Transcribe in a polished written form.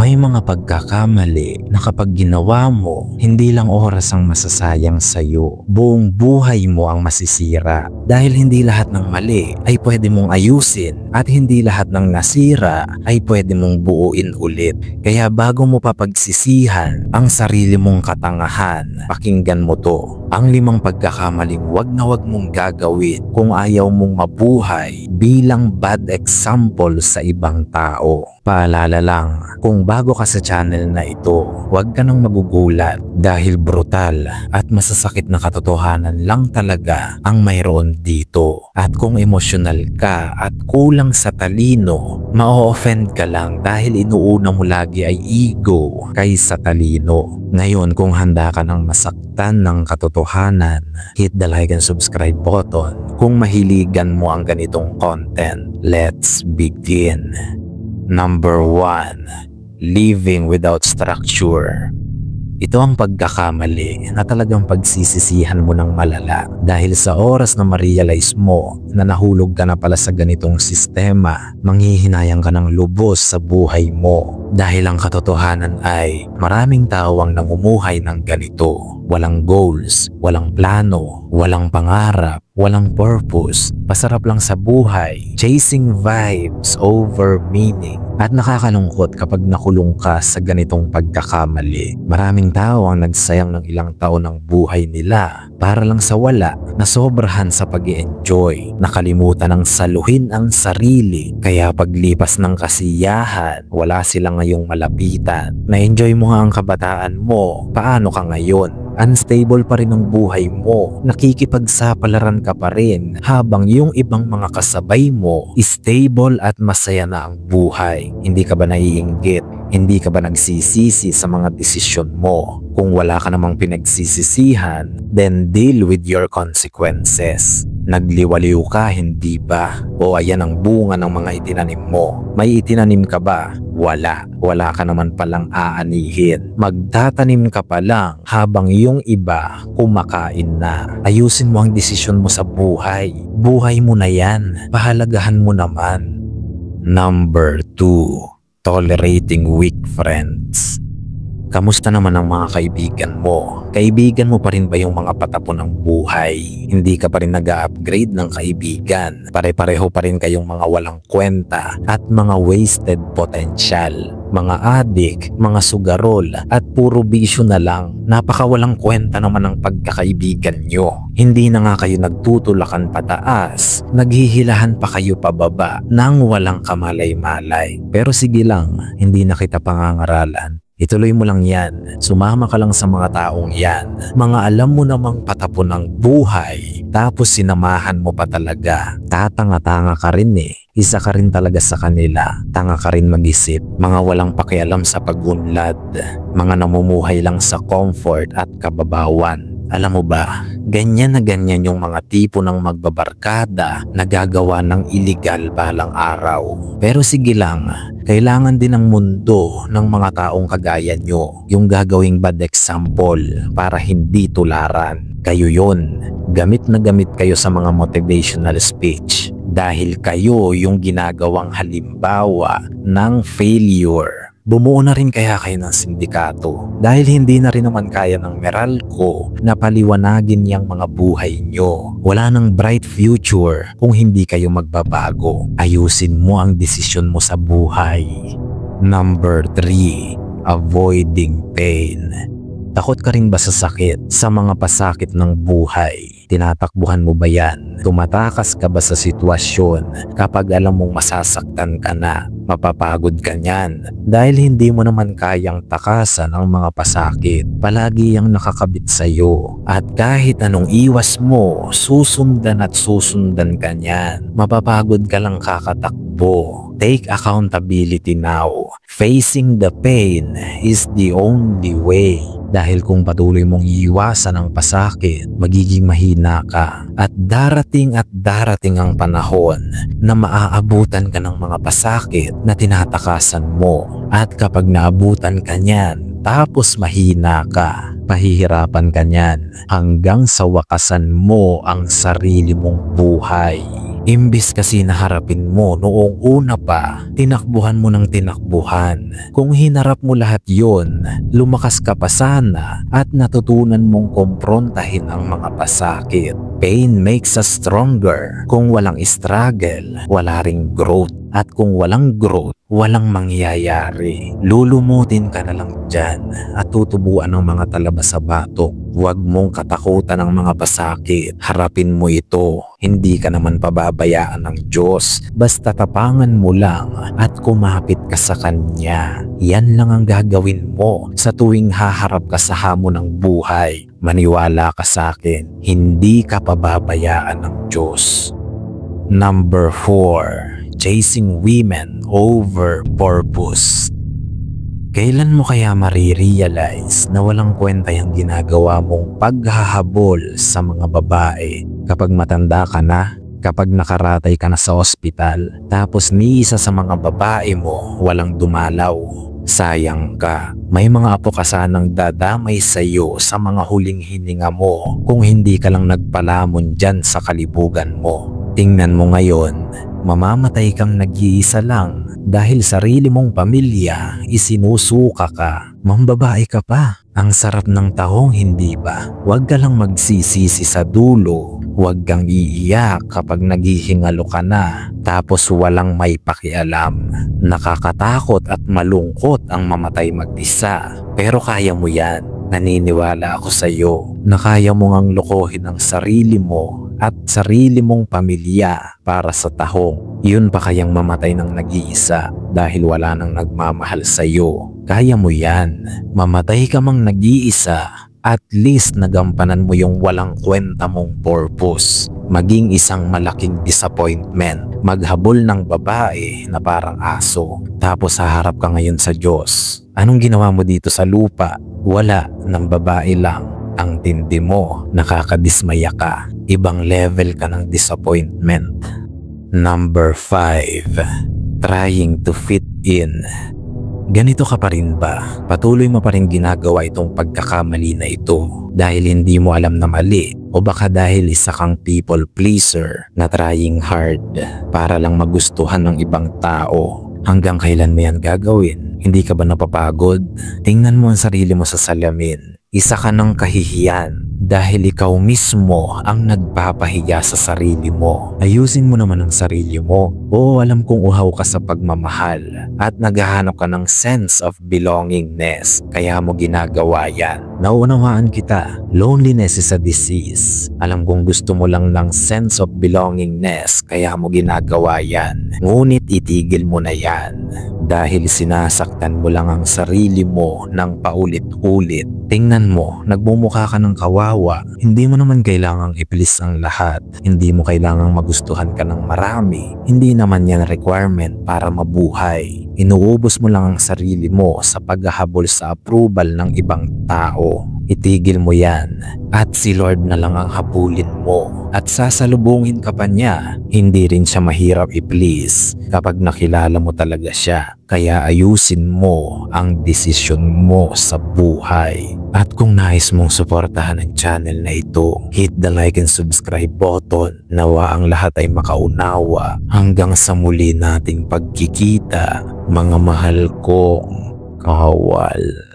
May mga pagkakamali na kapag ginawa mo, hindi lang oras ang masasayang sa'yo, buong buhay mo ang masisira. Dahil hindi lahat ng mali ay pwede mong ayusin at hindi lahat ng nasira ay pwede mong buuin ulit. Kaya bago mo papagsisihan ang sarili mong katangahan, pakinggan mo to. Ang 5 pagkakamaling wag na wag mong gagawin kung ayaw mong mabuhay bilang bad example sa ibang tao. Paalala lang, kung bago ka sa channel na ito, huwag ka nang magugulat dahil brutal at masasakit na katotohanan lang talaga ang mayroon dito. At kung emosyonal ka at kulang sa talino, ma-offend ka lang dahil inuuna mo lagi ay ego kaysa talino. Ngayon, kung handa ka ng masaktan ng katotohanan, hit the like and subscribe button. Kung mahiligan mo ang ganitong content, let's begin. Number 1. Living without structure. Ito ang pagkakamali na talagang pagsisisihan mo ng malala dahil sa oras na ma-realize mo na nahulog ka na pala sa ganitong sistema, manghihinayang ka ng lubos sa buhay mo. Dahil ang katotohanan ay maraming tao ang namumuhay ng ganito. Walang goals, walang plano, walang pangarap, walang purpose. Pasarap lang sa buhay, chasing vibes over meaning. At nakakalungkot kapag nakulong ka sa ganitong pagkakamali. Maraming tao ang nagsayang ng ilang taon ng buhay nila para lang sa wala, na sobrahan sa pag-i-enjoy, nakalimutan ng saluhin ang sarili. Kaya paglipas ng kasiyahan, wala sila ngayong malapitan. Na-enjoy mo nga ang kabataan mo, paano ka ngayon? Unstable pa rin ang buhay mo, nakikipagsapalaran ka pa rin habang yung ibang mga kasabay mo stable at masaya na ang buhay. Hindi ka ba naiinggit? Hindi ka ba nagsisisi sa mga desisyon mo? Kung wala ka namang pinagsisisihan, then deal with your consequences. Nagliwaliw ka, hindi ba? O ayan ang bunga ng mga itinanim mo. May itinanim ka ba? Wala. Wala ka naman palang aanihin. Magtatanim ka pa lang habang yung iba kumakain na. Ayusin mo ang desisyon mo sa buhay. Buhay mo na yan. Pahalagahan mo naman. Number 2. Tolerating weak friends. Kamusta naman ang mga kaibigan mo? Kaibigan mo pa rin ba yung mga patapon ng buhay? Hindi ka pa rin nag-upgrade ng kaibigan? Pare-pareho pa rin kayong mga walang kwenta at mga wasted potential? Mga adik, mga sugarol at puro bisyo na lang. Napakawalang kwenta naman ang pagkakaibigan nyo. Hindi na nga kayo nagtutulakan pataas, naghihilahan pa kayo pababa nang walang kamalay-malay. Pero sige lang, hindi na kita pangangaralan. Ituloy mo lang yan. Sumama ka lang sa mga taong yan. Mga alam mo namang patapon ng buhay, tapos sinamahan mo pa talaga. Tatanga-tanga ka rin eh. Isa ka rin talaga sa kanila. Tanga ka rin mag-isip. Mga walang pakialam sa pagunlad. Mga namumuhay lang sa comfort at kababawan. Alam mo ba, ganyan na ganyan yung mga tipo ng magbabarkada na gagawa ng illegal balang araw. Pero sige lang, kailangan din ng mundo ng mga taong kagaya nyo, yung gagawing bad example para hindi tularan. Kayo yon, gamit na gamit kayo sa mga motivational speech dahil kayo yung ginagawang halimbawa ng failure. Bumuo na rin kaya kayo ng sindikato dahil hindi na rin naman kaya ng Meralco na paliwanagin yung mga buhay nyo. Wala nang bright future kung hindi kayo magbabago. Ayusin mo ang desisyon mo sa buhay. Number 3. Avoiding pain. Takot ka rin ba sa sakit? Sa mga pasakit ng buhay? Tinatakbuhan mo ba yan? Tumatakas ka ba sa sitwasyon kapag alam mong masasaktan ka na? Mapapagod ka niyan dahil hindi mo naman kayang takasan ang mga pasakit. Palagi yang nakakabit sa iyo at kahit anong iwas mo, susundan at susundan ka niyan. Mapapagod ka lang kakatakbo. Take accountability now. Facing the pain is the only way. Dahil kung patuloy mong iiwasan ang pasakit, magiging mahina ka. At darating ang panahon na maaabutan ka ng mga pasakit na tinatakasan mo. At kapag naabutan ka niyan, tapos mahina ka, pahihirapan ka niyan hanggang sa wakasan mo ang sarili mong buhay. Imbis kasi na harapin mo noong una pa, tinakbuhan mo ng tinakbuhan. Kung hinarap mo lahat yon, lumakas ka pa sana at natutunan mong kumprontahin ang mga pasakit. Pain makes us stronger. Kung walang struggle, wala ring growth. At kung walang growth, walang mangyayari. Lulumutin ka na lang dyan at tutubuan ng mga talabas sa batok. Huwag mong katakutan ng mga pasakit. Harapin mo ito. Hindi ka naman pababayaan ng Diyos. Basta tapangan mo lang at kumapit ka sa Kanya. Yan lang ang gagawin mo sa tuwing haharap ka sa hamon ng buhay. Maniwala ka sa akin, hindi ka pababayaan ng Diyos. Number 4. Chasing women over purpose. Kailan mo kaya marirealize na walang kwenta yung ginagawa mong paghahabol sa mga babae kapag matanda ka na, kapag nakaratay ka na sa ospital, tapos ni isa sa mga babae mo walang dumalaw? Sayang ka. May mga apo ka sanang dadamay sa iyo sa mga huling hininga mo kung hindi ka lang nagpalamon dyan sa kalibugan mo. Tingnan mo ngayon, mamamatay kang nag-iisa lang dahil sarili mong pamilya isinusuka ka. Mambabae ka pa. Ang sarap ng tahong, hindi ba? Huwag ka lang magsisisi sa dulo. Huwag kang iiyak kapag naghihingalo ka na tapos walang may pakialam. Nakakatakot at malungkot ang mamatay mag-isa. Pero kaya mo yan. Naniniwala ako sa iyo na kaya mo ngang lokohin ang sarili mo at sarili mong pamilya para sa tahong. Yun pa kayang mamatay ng nag-iisa dahil wala nang nagmamahal sa iyo. Kaya mo yan. Mamatay ka mang nag-iisa, at least nagampanan mo yung walang kwenta mong purpose. Maging isang malaking disappointment. Maghabol ng babae na parang aso. Tapos haharap ka ngayon sa Diyos. Anong ginawa mo dito sa lupa? Wala, ng babae lang. Ang tindi mo, nakakadismaya ka. Ibang level ka ng disappointment. Number 5. Trying to fit in. Ganito ka pa rin ba? Patuloy mo pa rin ginagawa itong pagkakamali na ito dahil hindi mo alam na mali, o baka dahil isa kang people pleaser na trying hard para lang magustuhan ng ibang tao? Hanggang kailan mo yan gagawin? Hindi ka ba napapagod? Tingnan mo ang sarili mo sa salamin. Isa ka ng kahihiyan dahil ikaw mismo ang nagpapahiya sa sarili mo. Ayusin mo naman ang sarili mo. Oo, alam kong uhaw ka sa pagmamahal at naghahanap ka ng sense of belongingness. Kaya mo ginagawa yan. Naunawaan kita. Loneliness is a disease. Alam kong gusto mo lang ng sense of belongingness kaya mo ginagawa yan. Ngunit itigil mo na yan dahil sinasaktan mo lang ang sarili mo ng paulit-ulit. Tingnan mo, nagmumukha ka ng kawawa. Hindi mo naman kailangang i-please ang lahat. Hindi mo kailangang magustuhan ka ng marami. Hindi naman yan requirement para mabuhay. Inuubos mo lang ang sarili mo sa paghahabol sa approval ng ibang tao. Itigil mo yan at si Lord na lang ang habulin mo at sasalubungin ka pa niya. Hindi rin siya mahirap i-please kapag nakilala mo talaga siya. Kaya ayusin mo ang desisyon mo sa buhay. At kung nais mong suportahan ang channel na ito, hit the like and subscribe button. Nawa ang lahat ay makaunawa. Hanggang sa muli nating pagkikita, mga mahal kong kawal.